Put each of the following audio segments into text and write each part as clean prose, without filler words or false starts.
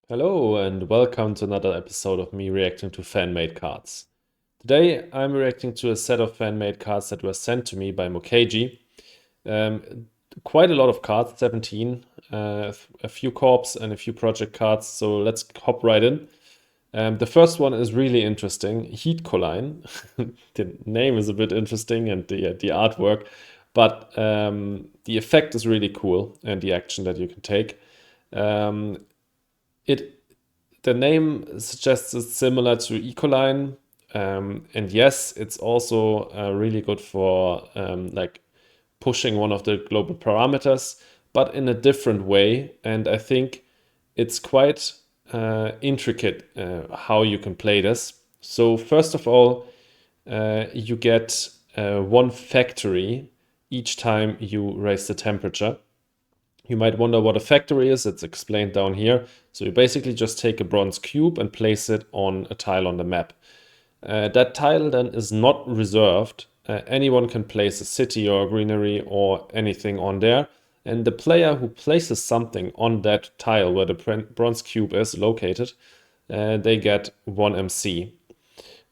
Hello and welcome to another episode of me reacting to fan-made cards. Today I'm reacting to a set of fan-made cards that were sent to me by Mokeji. Quite a lot of cards, 17, a few corps and a few project cards, so let's hop right in. The first one is really interesting, Heatcoline. The name is a bit interesting and the artwork, but the effect is really cool and the action that you can take. Um, it the name suggests it's similar to Ecoline. And yes, it's also really good for like pushing one of the global parameters, but in a different way. And I think it's quite intricate how you can play this. So first of all, you get one factory each time you raise the temperature. You might wonder what a factory is. It's explained down here. So you basically just take a bronze cube and place it on a tile on the map. That tile then is not reserved. Anyone can place a city or a greenery or anything on there. And the player who places something on that tile where the bronze cube is located, they get 1 MC.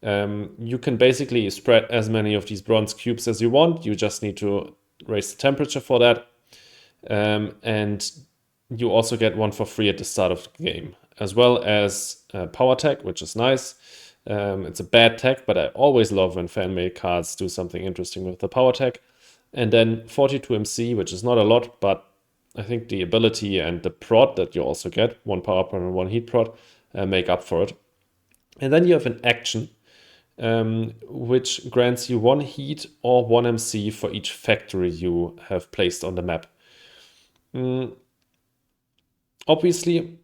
You can basically spread as many of these bronze cubes as you want. You just need to raise the temperature for that. And you also get one for free at the start of the game, as well as power tech, which is nice. It's a bad tech, but I always love when fan-made cards do something interesting with the power tech. And then 42 MC, which is not a lot, but I think the ability and the prod that you also get, one power prod and one heat prod, make up for it. And then you have an action, which grants you one heat or one MC for each factory you have placed on the map. Obviously,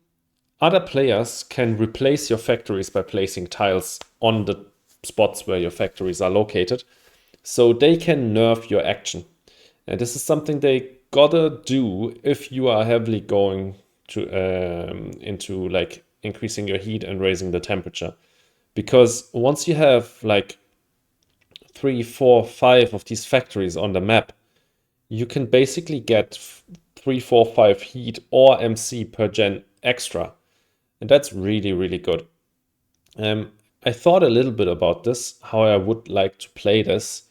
other players can replace your factories by placing tiles on the spots where your factories are located, so they can nerf your action. And this is something they gotta do if you are heavily going to into like increasing your heat and raising the temperature. Because once you have like 3, 4, 5 of these factories on the map, you can basically get 3, 4, 5 heat or MC per gen extra. And that's really, really good. I thought a little bit about this, how I would like to play this,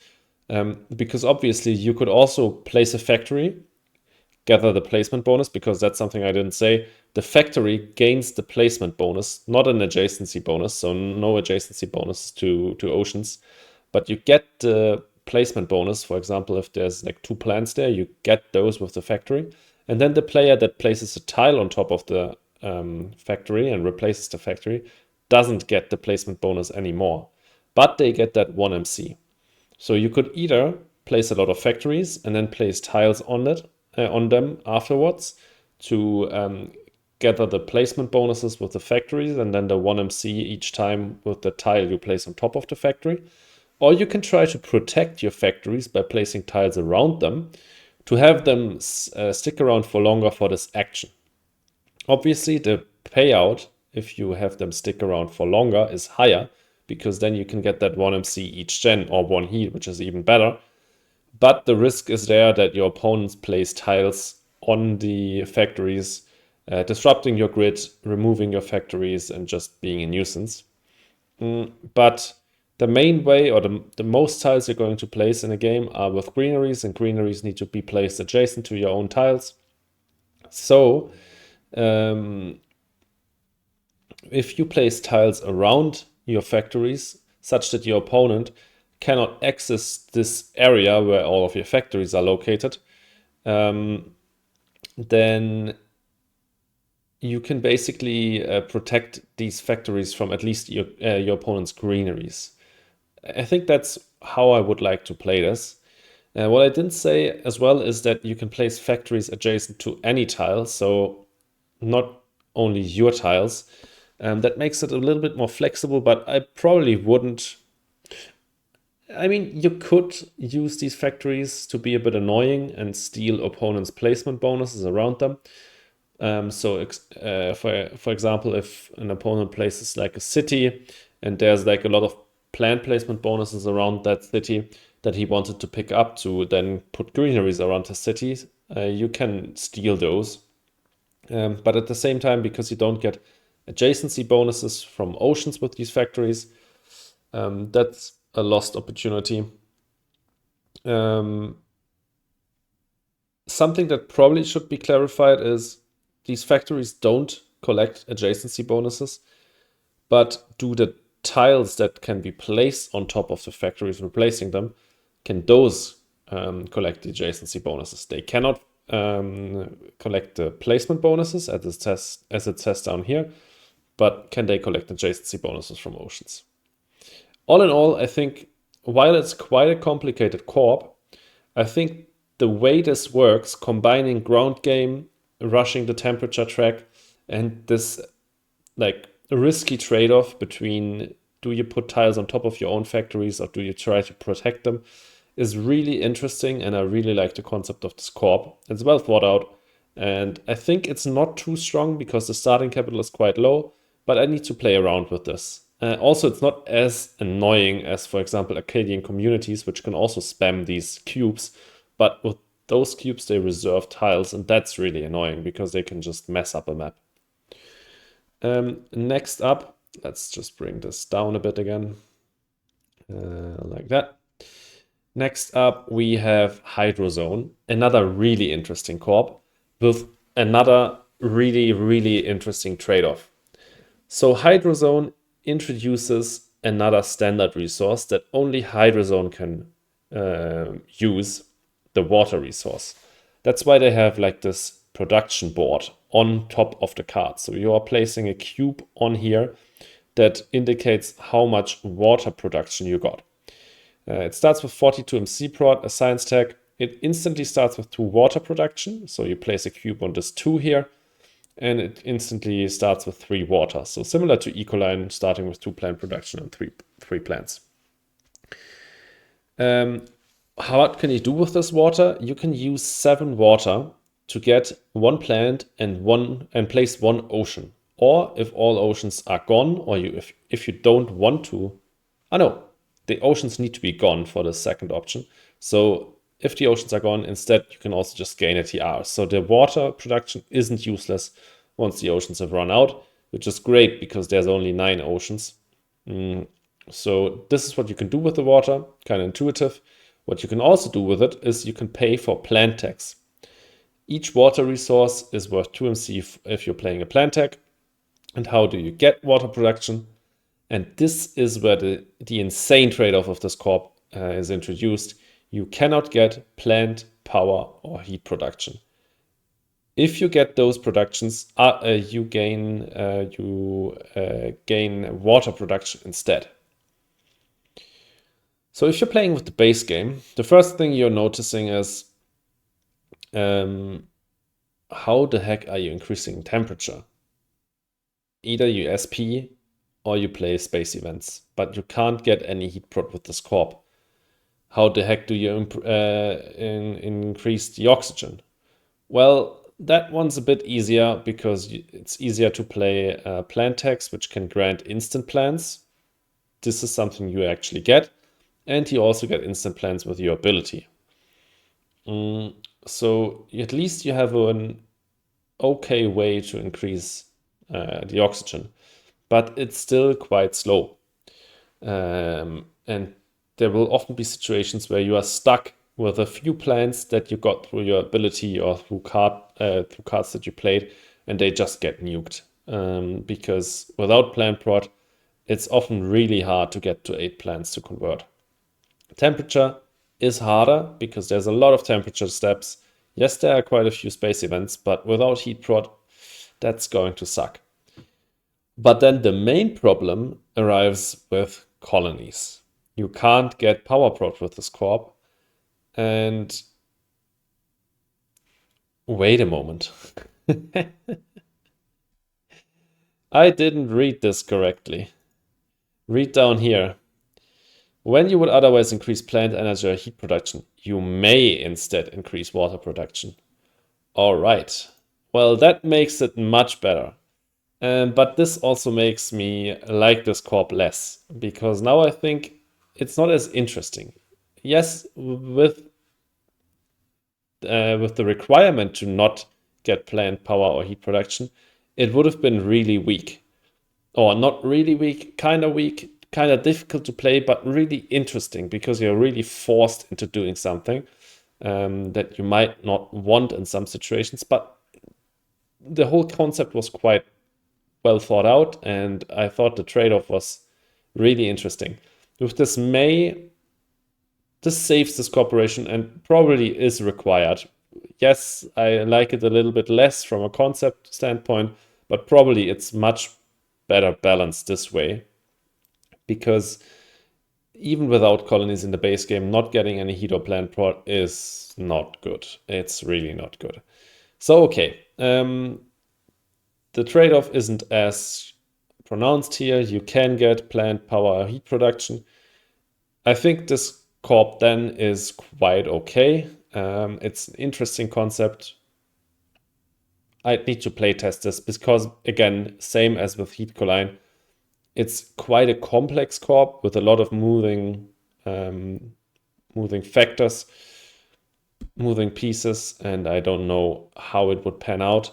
because obviously you could also place a factory, gather the placement bonus, because that's something I didn't say. The factory gains the placement bonus, not an adjacency bonus, so no adjacency bonus to oceans, but you get the placement bonus. For example, if there's like 2 plants there, you get those with the factory. And then the player that places a tile on top of the factory and replaces the factory doesn't get the placement bonus anymore, but they get that 1 MC. So you could either place a lot of factories and then place tiles on them afterwards to gather the placement bonuses with the factories and then the 1 MC each time with the tile you place on top of the factory. Or you can try to protect your factories by placing tiles around them to have them stick around for longer for this action. Obviously, the payout, if you have them stick around for longer, is higher because then you can get that 1 MC each gen or 1 heat, which is even better. But the risk is there that your opponents place tiles on the factories, disrupting your grid, removing your factories, and just being a nuisance. But the main way or the most tiles you're going to place in a game are with greeneries, and greeneries need to be placed adjacent to your own tiles. So if you place tiles around your factories such that your opponent cannot access this area where all of your factories are located, then you can basically protect these factories from at least your opponent's greeneries. I think that's how I would like to play this. What I didn't say as well is that you can place factories adjacent to any tile, so not only your tiles. That makes it a little bit more flexible, but I probably wouldn't. I mean, you could use these factories to be a bit annoying and steal opponents' placement bonuses around them. For example, if an opponent places like a city and there's like a lot of plant placement bonuses around that city that he wanted to pick up to then put greeneries around his cities, you can steal those. But at the same time, because you don't get adjacency bonuses from oceans with these factories. That's a lost opportunity. Something that probably should be clarified is these factories don't collect adjacency bonuses, but do the tiles that can be placed on top of the factories replacing them, can those collect the adjacency bonuses? They cannot collect the placement bonuses as it says down here, but can they collect adjacency bonuses from oceans? All in all, I think while it's quite a complicated corp, I think the way this works, combining ground game, rushing the temperature track, and this like risky trade-off between do you put tiles on top of your own factories or do you try to protect them, is really interesting, and I really like the concept of this corp. It's well thought out, and I think it's not too strong because the starting capital is quite low, but I need to play around with this. Also, it's not as annoying as, for example, Acadian communities, which can also spam these cubes, but with those cubes, they reserve tiles, and that's really annoying because they can just mess up a map. Next up, let's just bring this down a bit again, like that. Next up, we have Hydrozone, another really interesting corp with another really, really interesting trade-off. So Hydrozone introduces another standard resource that only Hydrozone can use, the water resource. That's why they have like this production board on top of the card. So you are placing a cube on here that indicates how much water production you got. It starts with 42 MC prod, a science tag. It instantly starts with 2 water production. So you place a cube on this 2 here, and it instantly starts with 3 water. So similar to Heatcoline, starting with 2 plant production and 3 plants. What can you do with this water? You can use 7 water to get 1 plant and place 1 ocean. Or if all oceans are gone, or if you don't want to, the oceans need to be gone for the second option. So if the oceans are gone, instead you can also just gain a TR. So the water production isn't useless once the oceans have run out, which is great because there's only 9 oceans. So this is what you can do with the water, kind of intuitive. What you can also do with it is you can pay for plant tags. Each water resource is worth 2 MC if you're playing a plant tag. And how do you get water production? And this is where the insane trade-off of this corp is introduced. You cannot get plant, power, or heat production. If you get those productions, you gain water production instead. So if you're playing with the base game, the first thing you're noticing is how the heck are you increasing temperature? Either you SP or you play space events, but you can't get any heat prod with this corp. How the heck do you increase the oxygen? Well, that one's a bit easier because it's easier to play plant tags, which can grant instant plants. This is something you actually get, and you also get instant plants with your ability. So at least you have an okay way to increase the oxygen, but it's still quite slow. And there will often be situations where you are stuck with a few plants that you got through your ability or through cards that you played, and they just get nuked. Because without plant prod, it's often really hard to get to 8 plants to convert. Temperature is harder because there's a lot of temperature steps. Yes, there are quite a few space events, but without heat prod, that's going to suck. But then the main problem arrives with colonies. You can't get power prod with this corp. And wait a moment. I didn't read this correctly. Read down here. When you would otherwise increase plant energy or heat production, you may instead increase water production. All right. Well, that makes it much better. But this also makes me like this corp less, because now I think it's not as interesting. Yes, with the requirement to not get plant power or heat production, it would have been really weak. or not really weak, kind of difficult to play, but really interesting because you're really forced into doing something that you might not want in some situations. But the whole concept was quite well thought out, and I thought the trade-off was really interesting. With this this saves this cooperation and probably is required. Yes, I like it a little bit less from a concept standpoint, but probably it's much better balanced this way because even without colonies in the base game, not getting any heat or plant prod is not good. It's really not good. So, okay, the trade-off isn't as pronounced here. You can get plant power or heat production. I think this corp then is quite okay. It's an interesting concept. I'd need to play test this because, again, same as with Heatcoline, it's quite a complex corp with a lot of moving factors, moving pieces, and I don't know how it would pan out.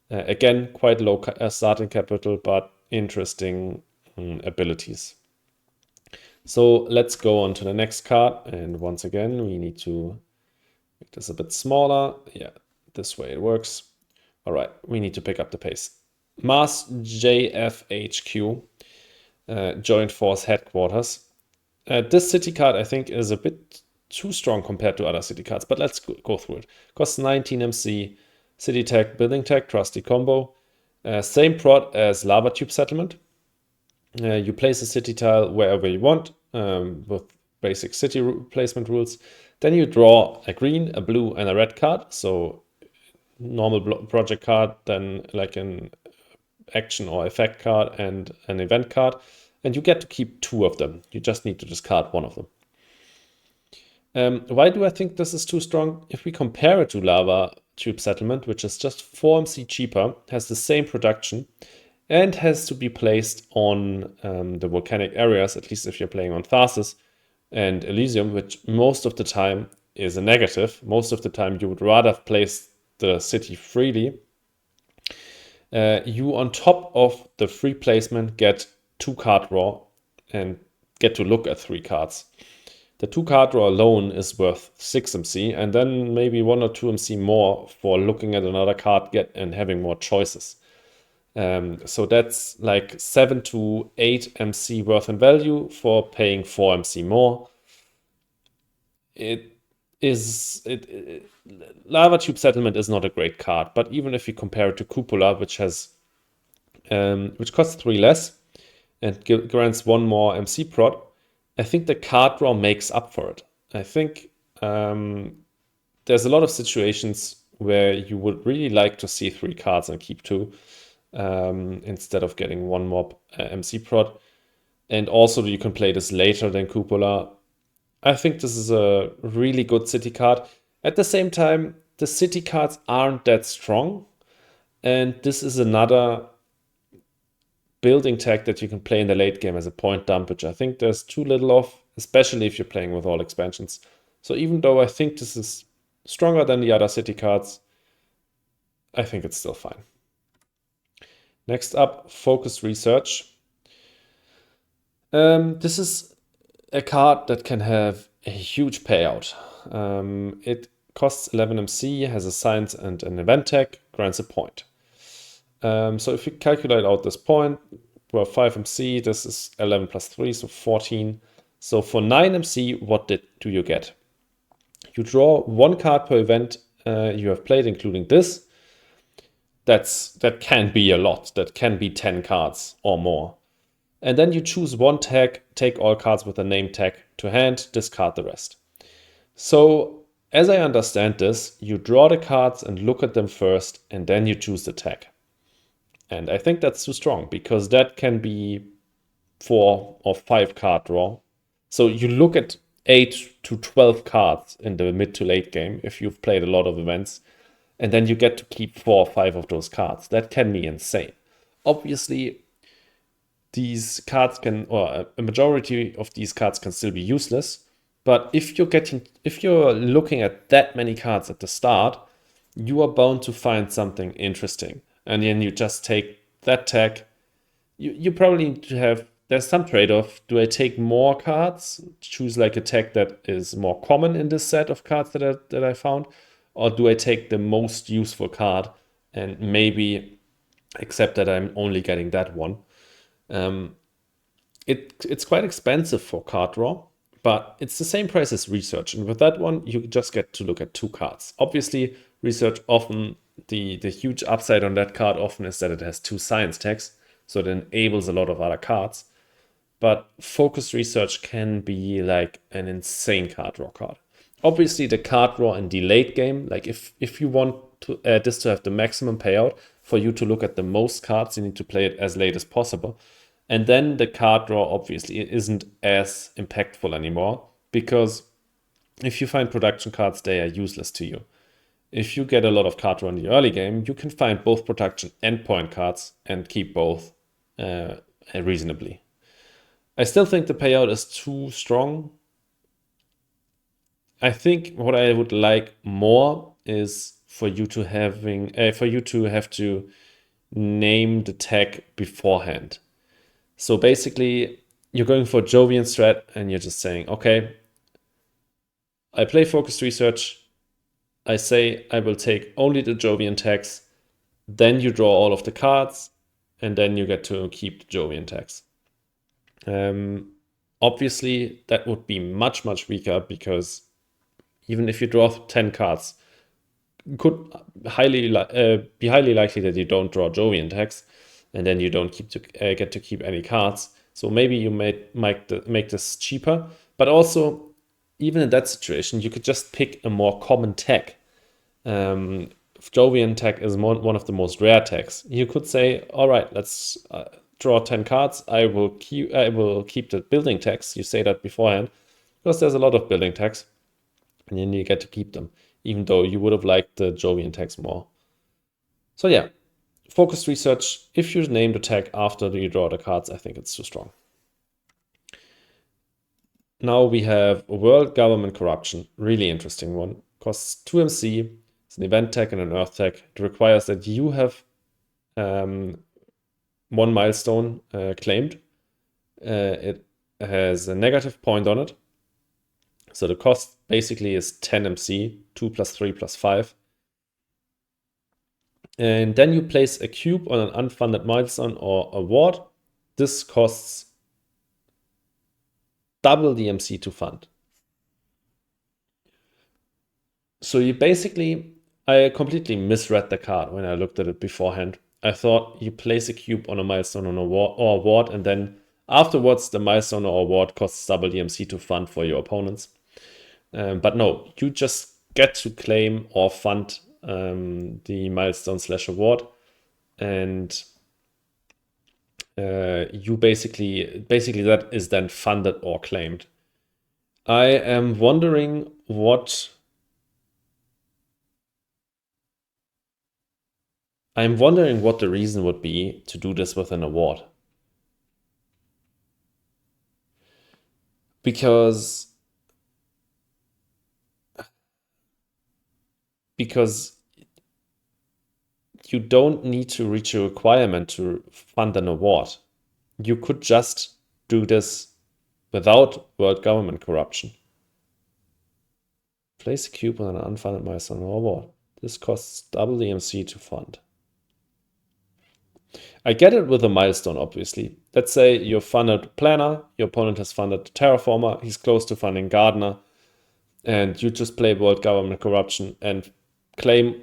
Again, quite low starting capital, but interesting abilities. So let's go on to the next card. And once again, we need to make this a bit smaller. Yeah, this way it works. All right, we need to pick up the pace. Mars JFHQ, Joint Force Headquarters. This city card, I think, is a bit too strong compared to other city cards, but let's go through it. Costs 19 MC, city tech, building tech, trusty combo. Same prod as Lava Tube Settlement. You place a city tile wherever you want with basic city placement rules. Then you draw a green, a blue, and a red card. So normal project card, then like an action or effect card and an event card. And you get to keep 2 of them. You just need to discard 1 of them. Why do I think this is too strong? If we compare it to Lava Tube Settlement, which is just 4 MC cheaper, has the same production, and has to be placed on the volcanic areas, at least if you're playing on Tharsis and Elysium, which most of the time is a negative. Most of the time you would rather place the city freely. You, on top of the free placement, get 2 card draw and get to look at 3 cards. The 2 card draw alone is worth 6 MC, and then maybe 1 or 2 MC more for looking at another card and having more choices. So that's like 7 to 8 MC worth in value for paying 4 MC more. Lava Tube Settlement is not a great card, but even if you compare it to Cupola, which costs 3 less and grants 1 more MC prod, I think the card draw makes up for it. I think there's a lot of situations where you would really like to see 3 cards and keep 2. Instead of getting 1 more MC prod. And also you can play this later than Cupola. I think this is a really good city card. At the same time, the city cards aren't that strong. And this is another building tech that you can play in the late game as a point dump, which I think there's too little of, especially if you're playing with all expansions. So even though I think this is stronger than the other city cards, I think it's still fine. Next up, Focused Research. This is a card that can have a huge payout. It costs 11 MC, has a science and an event tech, grants a point. So if you calculate out this point, well, 5 MC, this is 11 plus 3, so 14. So for 9 MC, what do you get? You draw 1 card per event you have played, including this. That can be a lot. That can be 10 cards or more. And then you choose 1 tag, take all cards with a name tag to hand, discard the rest. So as I understand this, you draw the cards and look at them first, and then you choose the tag. And I think that's too strong because that can be 4 or 5 card draw. So you look at 8 to 12 cards in the mid to late game if you've played a lot of events. And then you get to keep 4 or 5 of those cards. That can be insane. Obviously, these cards or a majority of these cards can still be useless. But if you're looking at that many cards at the start, you are bound to find something interesting. And then you just take that tag, you probably need to have, there's some trade-off. Do I take more cards, choose like a tech that is more common in this set of cards that I found, or do I take the most useful card and maybe accept that I'm only getting that one? Um, it's quite expensive for card draw, but it's the same price as research. And with that one, you just get to look at two cards. Obviously, research often, the huge upside on that card often is that it has two science tags, so it enables a lot of other cards. But focus research can be like an insane card draw card. Obviously, the card draw in the late game, like if you want to this to have the maximum payout, for you to look at the most cards, you need to play it as late as possible. And then the card draw obviously isn't as impactful anymore, because if you find production cards, they are useless to you. If you get a lot of card draw in the early game, you can find both production and point cards and keep both reasonably. I still think the payout is too strong. I think what I would like more is for you to have to name the tag beforehand. So basically, you're going for Jovian strat and you're just saying, okay, I play focused research. I say I will take only the Jovian tags. Then you draw all of the cards, and then you get to keep the Jovian tags. Obviously, that would be much, much weaker, because even if you draw 10 cards, could be highly likely that you don't draw Jovian tags, and then you don't get to keep any cards. So maybe you make this cheaper, but also even in that situation, you could just pick a more common tag. Jovian tag is one of the most rare tags. You could say, all right, let's draw 10 cards. I will keep the building tags. You say that beforehand, because there's a lot of building tags, and then you get to keep them, even though you would have liked the Jovian tags more. So yeah, focused research, if you name the tag after you draw the cards, I think it's too strong. Now we have World Government Corruption, really interesting one. Costs 2 MC, it's an event tag and an earth tag. It requires that you have one milestone claimed. It has a negative point on it. So the cost basically is 10 MC, 2 plus 3 plus 5. And then you place a cube on an unfunded milestone or award. This costs double the MC to fund. So you basically, I completely misread the card when I looked at it beforehand. I thought you place a cube on a milestone or award, and then afterwards the milestone or award costs double the MC to fund for your opponents. But no, you just get to claim or fund the milestone / award, and you basically that is then funded or claimed. I am wondering what the reason would be to do this with an award. Because you don't need to reach a requirement to fund an award. You could just do this without world government corruption. Place a cube on an unfunded milestone or award. This costs double the MC to fund. I get it with a milestone, obviously. Let's say you're funded Planner, your opponent has funded Terraformer, he's close to funding Gardener, and you just play World Government Corruption and claim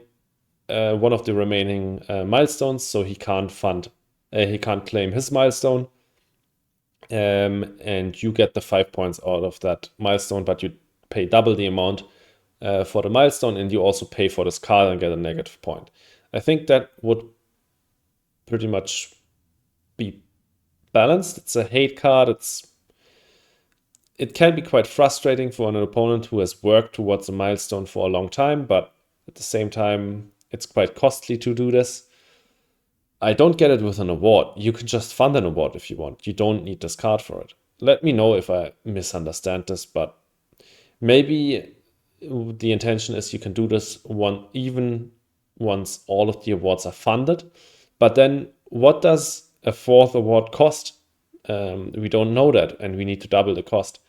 one of the remaining milestones, so he can't claim his milestone, and you get the 5 points out of that milestone, but you pay double the amount for the milestone, and you also pay for this card and get a negative point. I think that would pretty much be balanced. It's a hate card. It can be quite frustrating for an opponent who has worked towards a milestone for a long time, but at the same time, it's quite costly to do this. I don't get it with an award. You can just fund an award if you want. You don't need this card for it. Let me know if I misunderstand this, but maybe the intention is you can do this even once all of the awards are funded. But then what does a fourth award cost? We don't know that, and we need to double the cost.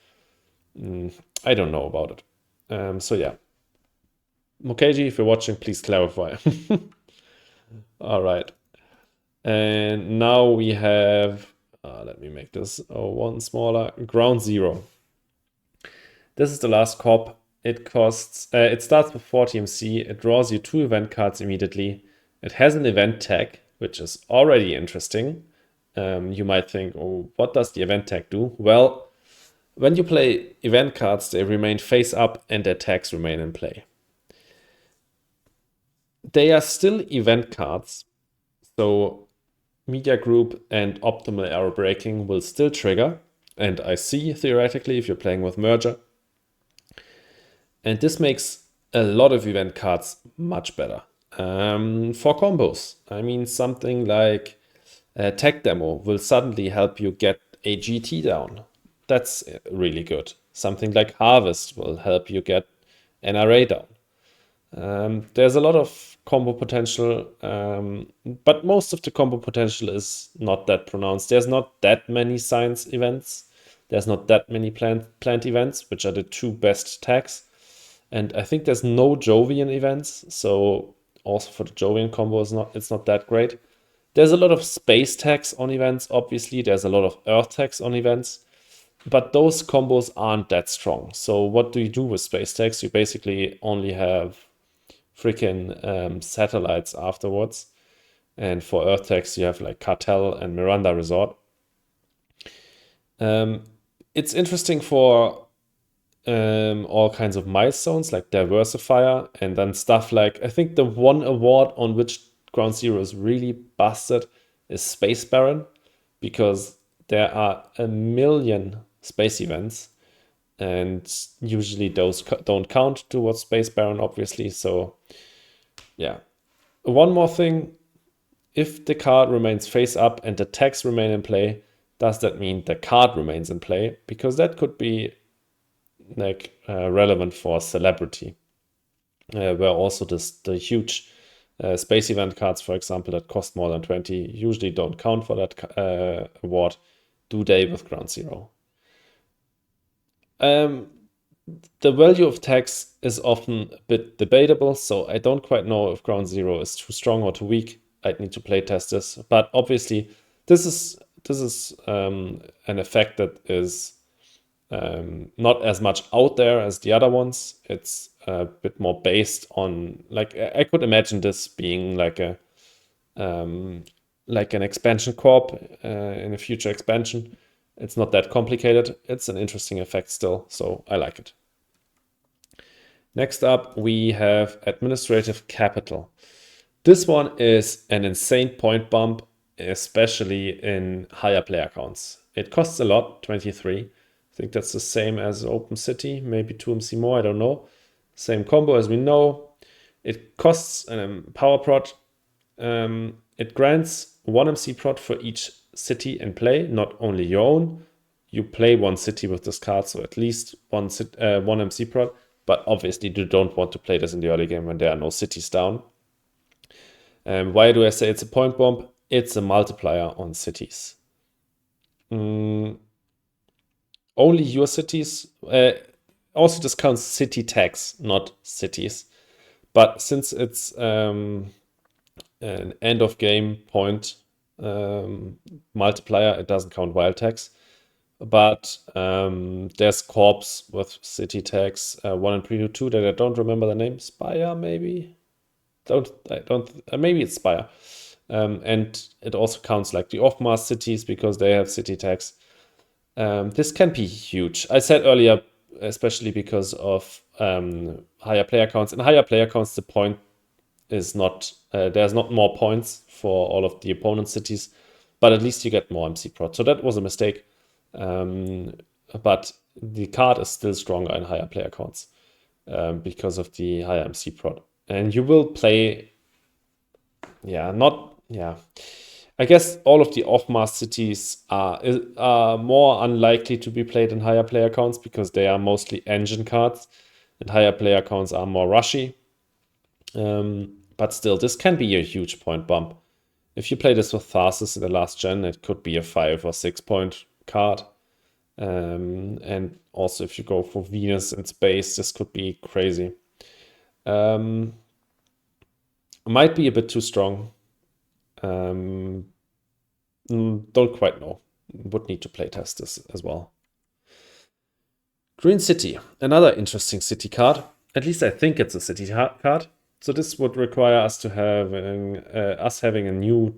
I don't know about it. So yeah. Mokeji, if you're watching, please clarify. All right. And now we have, let me make this one smaller, Ground Zero. This is the last corp. It starts with 4 TMC. It draws you 2 event cards immediately. It has an event tag, which is already interesting. You might think, oh, what does the event tag do? Well, when you play event cards, they remain face up and their tags remain in play. They are still event cards, so Media Group and Optimal Arrow Breaking will still trigger, and I see theoretically if you're playing with Merger. And this makes a lot of event cards much better. For combos, I mean, something like Tech Demo will suddenly help you get a GT down. That's really good. Something like Harvest will help you get NRA down. There's a lot of combo potential, but most of the combo potential is not that pronounced. There's not that many science events. There's not that many plant events, which are the 2 best tags. And I think there's no Jovian events, so also for the Jovian combo, it's not that great. There's a lot of space tags on events, obviously. There's a lot of earth tags on events, but those combos aren't that strong. So what do you do with space tags? You basically only have freaking satellites afterwards. And for earth tags, you have like Cartel and Miranda Resort. It's interesting for all kinds of milestones like Diversifier, and then stuff like, I think the one award on which Ground Zero is really busted is Space Baron, because there are a million space events, and usually those don't count towards Space Baron, obviously. So yeah. One more thing, if the card remains face up and the tags remain in play, does that mean the card remains in play? Because that could be like relevant for Celebrity, where also the huge space event cards, for example, that cost more than 20 usually don't count for that award. Do they with Ground Zero? The value of tags is often a bit debatable, so I don't quite know if Ground Zero is too strong or too weak. I'd need to play test this, but obviously this is an effect that is not as much out there as the other ones. It's a bit more based on, like, I could imagine this being like an expansion corp in a future expansion. It's not that complicated. It's an interesting effect still, so I like it. Next up, we have Administrative Capital. This one is an insane point bump, especially in higher player counts. It costs a lot, 23. I think that's the same as Open City, maybe 2 MC more, I don't know. Same combo as we know. It costs an power prot. It grants 1 MC prot for each city in play, not only your own. You play 1 city with this card, so at least 1 MC prot. But obviously you don't want to play this in the early game when there are no cities down. Why do I say it's a point bomb? It's a multiplier on cities. Only your cities. Also discounts city tags, not cities. But since it's an end of game point multiplier, it doesn't count wild tags. But there's corps with city tags, 1 and Prelude 2 that I don't remember the name. Spire, maybe? Maybe it's Spire. And it also counts like the off-mass cities because they have city tags. This can be huge. I said earlier, especially because of higher player counts. In higher player counts, the point is not, there's not more points for all of the opponent's cities, but at least you get more MC prot. So that was a mistake. But the card is still stronger in higher player counts because of the higher MC prot. And you will play, I guess all of the off-mass cities are more unlikely to be played in higher player counts because they are mostly engine cards, and higher player counts are more rushy. But still, this can be a huge point bump. If you play this with Tharsis in the last gen, it could be a 5 or 6 point card. And also if you go for Venus in space, this could be crazy. Might be a bit too strong. Don't quite know. Would need to playtest this as well. Green City, another interesting city card. At least I think it's a city card. So this would require us to have having a new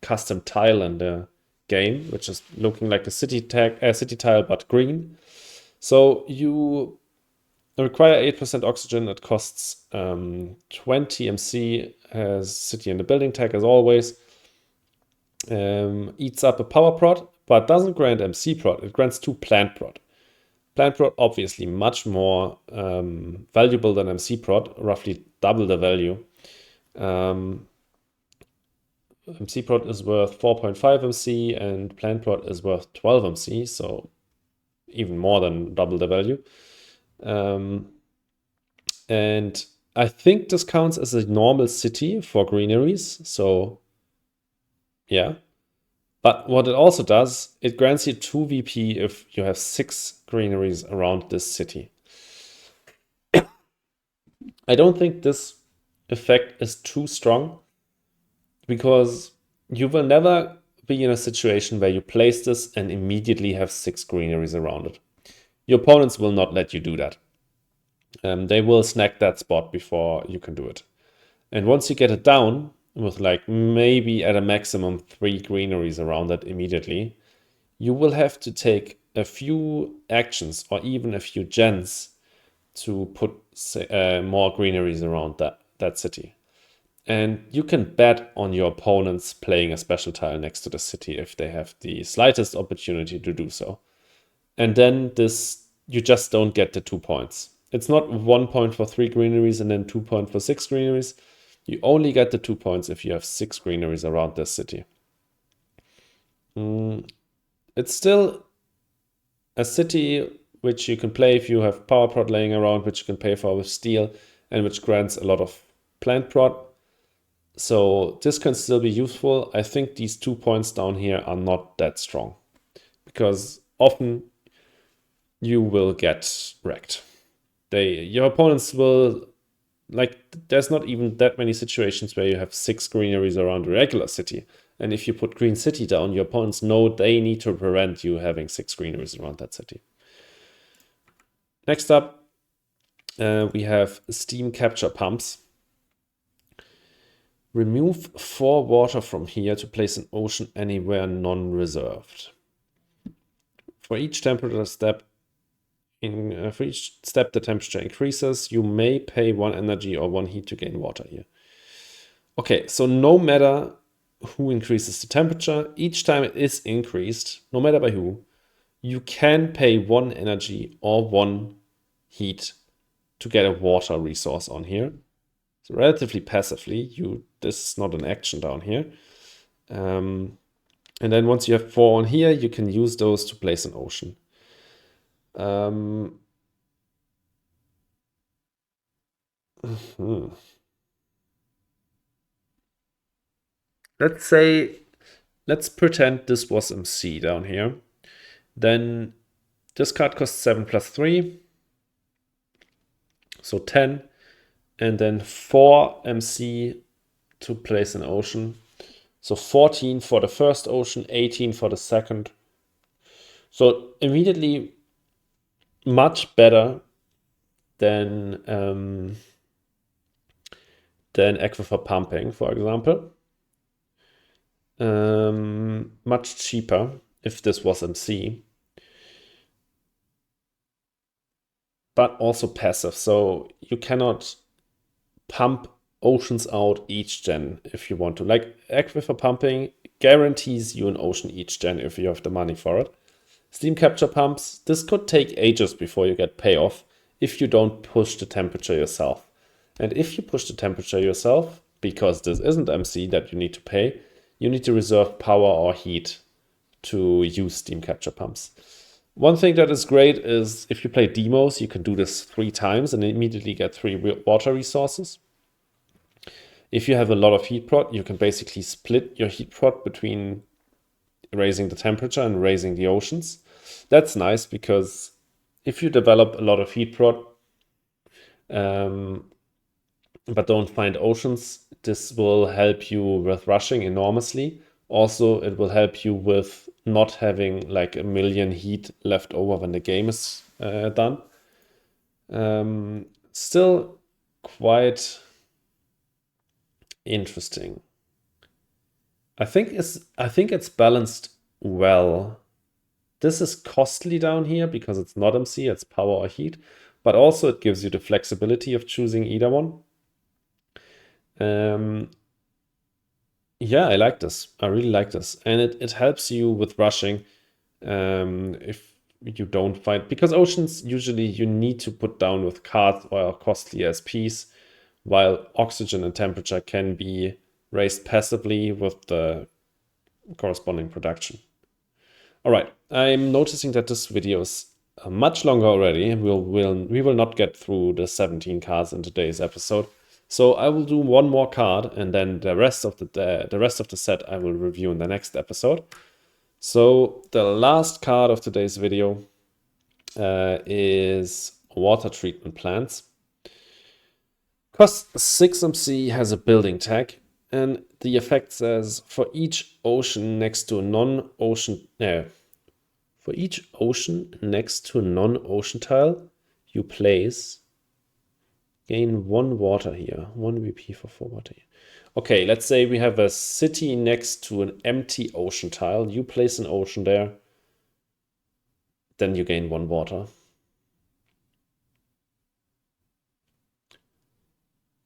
custom tile in the game, which is looking like a city tile but green. So you require 8% oxygen. It costs 20 MC. Has city in the building tag as always. Eats up a power prod, but doesn't grant MC prod. It grants 2 plant prod. Plant prod obviously much more valuable than MC prod, roughly double the value. MC prod is worth 4.5 MC and plant prod is worth 12 MC, so even more than double the value. And I think this counts as a normal city for greeneries, so yeah. But what it also does, it grants you 2 VP if you have 6 greeneries around this city. I don't think this effect is too strong because you will never be in a situation where you place this and immediately have 6 greeneries around it. Your opponents will not let you do that. They will snack that spot before you can do it. And once you get it down, with like maybe at a maximum 3 greeneries around it immediately, you will have to take a few actions or even a few gens to put more greeneries around that city. And you can bet on your opponents playing a special tile next to the city if they have the slightest opportunity to do so. And then you just don't get the 2 points. It's not 1 point for 3 greeneries and then 2 points for 6 greeneries. You only get the 2 points if you have 6 greeneries around this city. It's still a city which you can play if you have power prod laying around, which you can pay for with steel, and which grants a lot of plant prod. So this can still be useful. I think these 2 points down here are not that strong because often you will get wrecked. Your opponents will, like, there's not even that many situations where you have 6 greeneries around a regular city. And if you put green city down, your opponents know they need to prevent you having 6 greeneries around that city. Next up, we have steam capture pumps. Remove 4 water from here to place an ocean anywhere non-reserved. For each temperature step, the temperature increases. You may pay 1 energy or 1 heat to gain water here. Okay, so no matter who increases the temperature, each time it is increased, no matter by who, you can pay 1 energy or 1 heat to get a water resource on here. So relatively passively, this is not an action down here. And then once you have 4 on here, you can use those to place an ocean. Let's pretend this was MC down here. Then this card costs 7 plus 3. So 10. And then 4 MC to place an ocean. So 14 for the first ocean, 18 for the second. So immediately much better than aquifer pumping, for example. Much cheaper if this was MC. But also passive, so you cannot pump oceans out each gen if you want to. Like aquifer pumping guarantees you an ocean each gen if you have the money for it. Steam capture pumps, this could take ages before you get payoff if you don't push the temperature yourself. And if you push the temperature yourself, because this isn't MC that you need to pay, you need to reserve power or heat to use steam capture pumps. One thing that is great is if you play demos, you can do this 3 times and immediately get 3 water resources. If you have a lot of heat prot, you can basically split your heat prot between raising the temperature and raising the oceans. That's nice because if you develop a lot of heat prot, but don't find oceans, this will help you with rushing enormously. Also, it will help you with not having like a million heat left over when the game is done. Still quite interesting. I think it's balanced well. This is costly down here because it's not MC, it's power or heat, but also it gives you the flexibility of choosing either one. Yeah, I like this. I really like this. And it helps you with rushing if you don't find, because oceans usually you need to put down with cards or costly SPs, while oxygen and temperature can be raised passively with the corresponding production. All right, I'm noticing that this video is much longer already. We will not get through the 17 cards in today's episode. So I will do one more card, and then the rest of the set I will review in the next episode. So the last card of today's video is water treatment plants. Cost 6 MC, has a building tag, and the effect says for each ocean next to a non-ocean for each ocean next to a non-ocean tile you place, gain 1 water here, 1 VP for 4 water here. Okay, let's say we have a city next to an empty ocean tile. You place an ocean there, then you gain 1 water.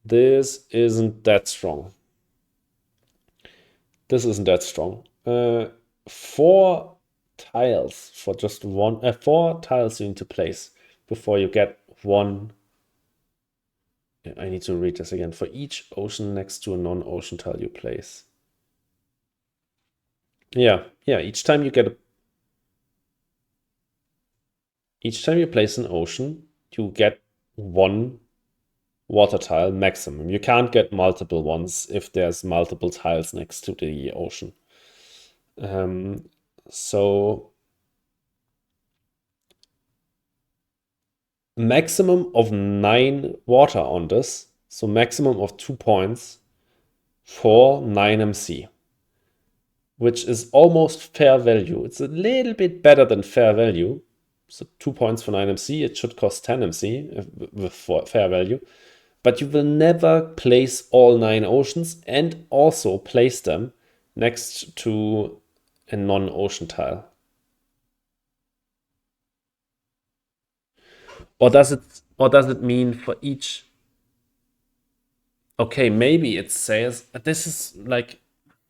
This isn't that strong. This isn't that strong. 4 tiles for just one. 4 tiles you need to place before you get 1. I need to read this again. For each ocean next to a non-ocean tile you place. Yeah. Each time you place an ocean, you get 1 water tile maximum. You can't get multiple ones if there's multiple tiles next to the ocean. So maximum of 9 water on this. So maximum of 2 points for 9 MC, which is almost fair value. It's a little bit better than fair value. So 2 points for 9 MC. It should cost 10 MC with fair value. But you will never place all 9 oceans and also place them next to a non-ocean tile. Or does it mean for each? Okay, maybe it says this is like,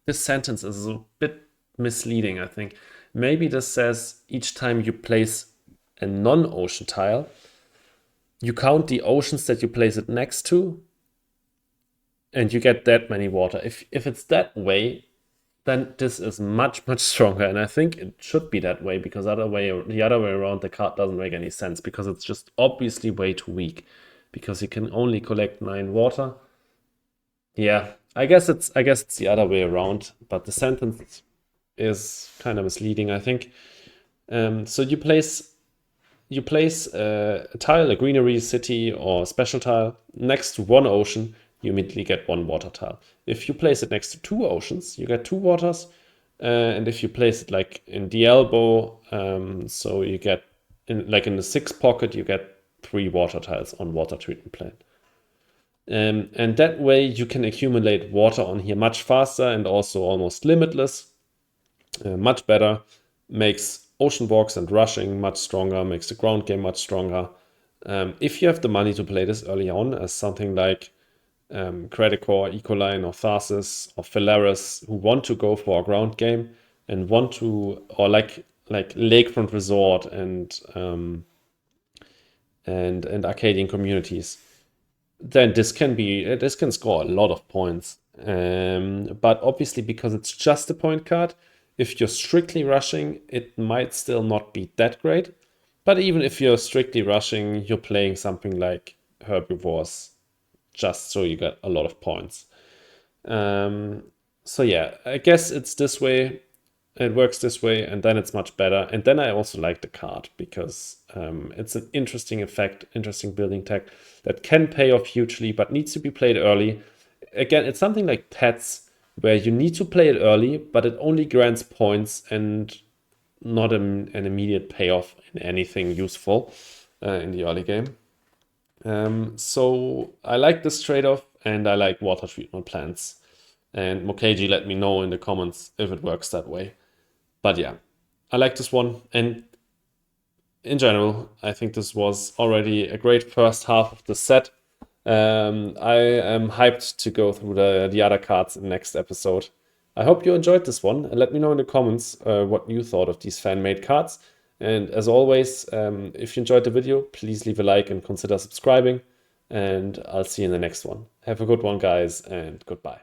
this sentence is a bit misleading, I think. Maybe this says each time you place a non-ocean tile, you count the oceans that you place it next to, and you get that many water. If it's that way, then this is much stronger, and I think it should be that way, because the other way around, the card doesn't make any sense, because it's just obviously way too weak, because you can only collect 9 water. Yeah, I guess it's the other way around, but the sentence is kind of misleading, I think. So you place a tile, a greenery, city, or special tile next to 1 ocean, you immediately get 1 water tile. If you place it next to 2 oceans, you get 2 waters. And if you place it like in the elbow, so you get in the 6 pocket, you get 3 water tiles on water treatment plant. And that way you can accumulate water on here much faster and also almost limitless. Much better. Makes ocean walks and rushing much stronger, makes the ground game much stronger. If you have the money to play this early on as something like Credicore, Heatcoline, or Tharsis, or Phalaris, who want to go for a ground game and want to, or like Lakefront Resort and Arcadian Communities, then this can score a lot of points. But obviously, because it's just a point card, if you're strictly rushing, it might still not be that great. But even if you're strictly rushing, you're playing something like Herbivores, just so you get a lot of points. So yeah, I guess it's this way. It works this way, and then it's much better. And then I also like the card because it's an interesting effect, interesting building tech that can pay off hugely, but needs to be played early. Again, it's something like pets where you need to play it early, but it only grants points and not an immediate payoff in anything useful in the early game. So I like this trade-off, and I like water treatment plants. And Mokeji, let me know in the comments if it works that way. But yeah, I like this one. And in general, I think this was already a great first half of the set. I am hyped to go through the other cards in the next episode. I hope you enjoyed this one, and let me know in the comments what you thought of these fan-made cards. And as always, if you enjoyed the video, please leave a like and consider subscribing. And I'll see you in the next one. Have a good one, guys, and goodbye.